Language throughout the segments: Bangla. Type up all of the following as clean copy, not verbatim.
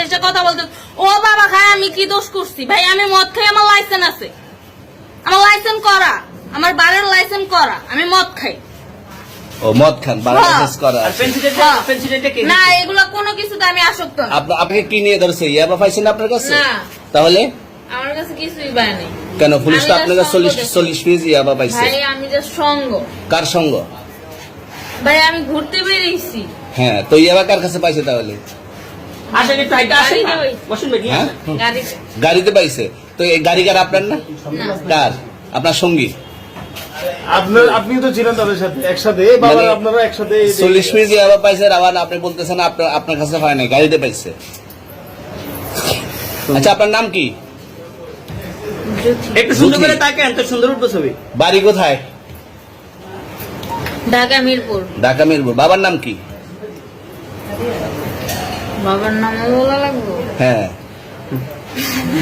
এসে কথা বলতে, ও বাবা খায় আমি কি দোষ করছি? ভাই আমি মদ খাই, আমার লাইসেন্স আছে, আমার লাইসেন্স করা, আমার বারের লাইসেন্স করা, আমি মদ খাই। ও মদ খান, বারের লাইসেন্স করা আছে। না এগুলো কোনো কিছুতে আমি আসক্ত না। আপনাকে কি নিয়ে ধরছে? ইয়াবা পাইছেন আপনার কাছে? না তাহলে আমার কাছে কিছুই পায় নাই। কেন পুলিশ তো আপনার কাছে 40 পিস ইয়াবা পাইছে? ভাই আমি যে সঙ্গ। কার সঙ্গ? ভাই আমি ঘুরতে বেরিয়েছি। হ্যাঁ, তো ইয়াবা কার কাছে পাইছে তাহলে? হ্যাঁ? গাড়িতে পাইছে। তো এই গাড়ি কার? আপনার না? কার? আপনার সঙ্গী? আপনি তো ছিলেন তাদের সাথে একসাথে, আপনারা একসাথে 40 পিস ইয়াবা পাইছে, আবার আপনি বলতেছেন আপনার কাছে হয় নাই, গাড়িতে পাইছে। আচ্ছা আপনার নাম কি? একটু সুন্দর করে তাকান তো, সুন্দর উঠবো ছবি। বাড়ি কোথায়? ঢাকা মিরপুর। ঢাকা মিরপুর। বাবার নাম কি? বাবার নাম বলা লাগবে? হ্যাঁ,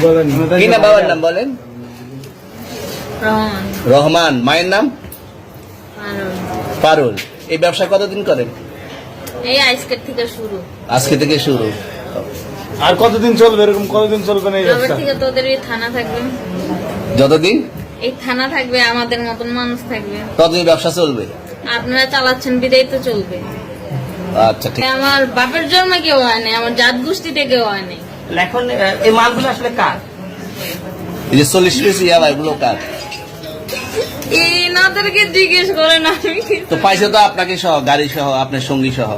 বলেন কি না বাবার নাম বলেন? রহমান। রহমান। মায়ের নাম? পারুল। এই ব্যবসা কতদিন করেন? এই আজকের থেকে শুরু। আজকে থেকে শুরু। আর কতদিন চলবে? এরকম কতদিন চলবে না এই তবে ব্যবসা? থেকে তোদের এই থানা থাকবে, যতদিন এই থানা থাকবে, আমাদের মতন মানুষ থাকবে, ততদিন ব্যবসা চলবে। আপনারা চালাচ্ছেন বিদায় তো চলবে। আচ্ছা ঠিক। আমার বাপের জন্ম কেউ হয় নাই, আমার জাত গোষ্ঠীতে কেউ হয় নাই। এখন এই মালগুলো আসলে কার? এই যে 40 পিস ইয়াবা, এগুলো কার? এই নাদেরকে জিজ্ঞেস করেন, আমি তো পাইছে তো আপনাকে সহ, গাড়ি সহ, আপনার সঙ্গী সহ।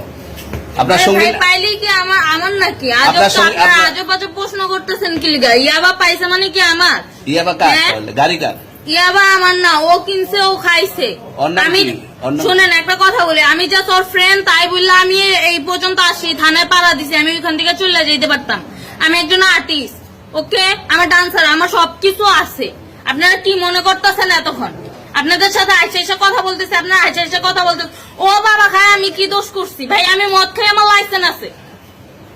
আপনার সঙ্গী পাইলে কি আমার নাকি? আপনার সঙ্গে- আজব আজব প্রশ্ন করতেছেন কি লিগা? ইয়াবা পাইছে মানে কি আমার? ইয়াবা কার হ্যাঁ? তাহলে? গাড়ি কার? ইয়াবা আমার না, ও কিনছে, ও খাইছে। ওর নাম আমি কি? ওর নাম- শুনেন একটা কথা বলি, আমি যা তোর ফ্রেন্ড তাই বললে আমি এই পর্যন্ত আসি, থানায় পাড়া দিছি, আমি ওইখান থেকে চলে যেতে পারতাম। আমি একজন আর্টিস্ট, ওকে, আমার ডান্সার, আমার সবকিছু আছে। আপনারা কি মনে করতেছেন এতক্ষণ? আপনাদের সাথে আইসা এসে কথা বলতেছে, আপনারা আইসা এসে কথা বলতেছে, ও বাবা খায় আমি কি দোষ করছি? ভাই আমি মদ খাই, আমার লাইসেন্স আছে,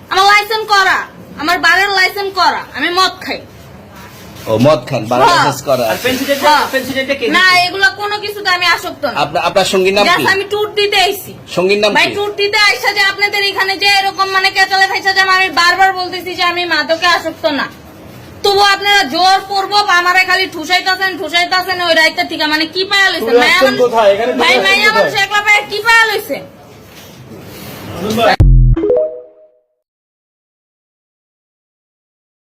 আমার লাইসেন্স করা, আমার বারের লাইসেন্স করা, আমি মদ খাই। ও মদ খান, বারের লাইসেন্স করা আর আছে। পেন্সিলটা কে? না এগুলো কোনো কিছুতে আমি আসক্ত না। আপনার সঙ্গীর নাম কি? Just আমি ট্যুর দিতে আইছি। সঙ্গীর নাম ভাই কি? ট্যুর দিতে আইসা যে আপনাদের এখানে যে এরকম মানে কেচালে খাইছে, যে আমি বারবার বলতেছি যে আমি মাদকে আসক্ত না, তবু আপনারা জোর পূর্ব আমারে খালি ঠুসাইতাছেন ওই রাইতে থেকে। মানে কি পায়া লইছেন? তুই আসছেন কোথায়? এখানে তুই ভাই আসছেন মাইয়া কোথায়? মানুষ একলা পায়া কি পায়া লইছেন?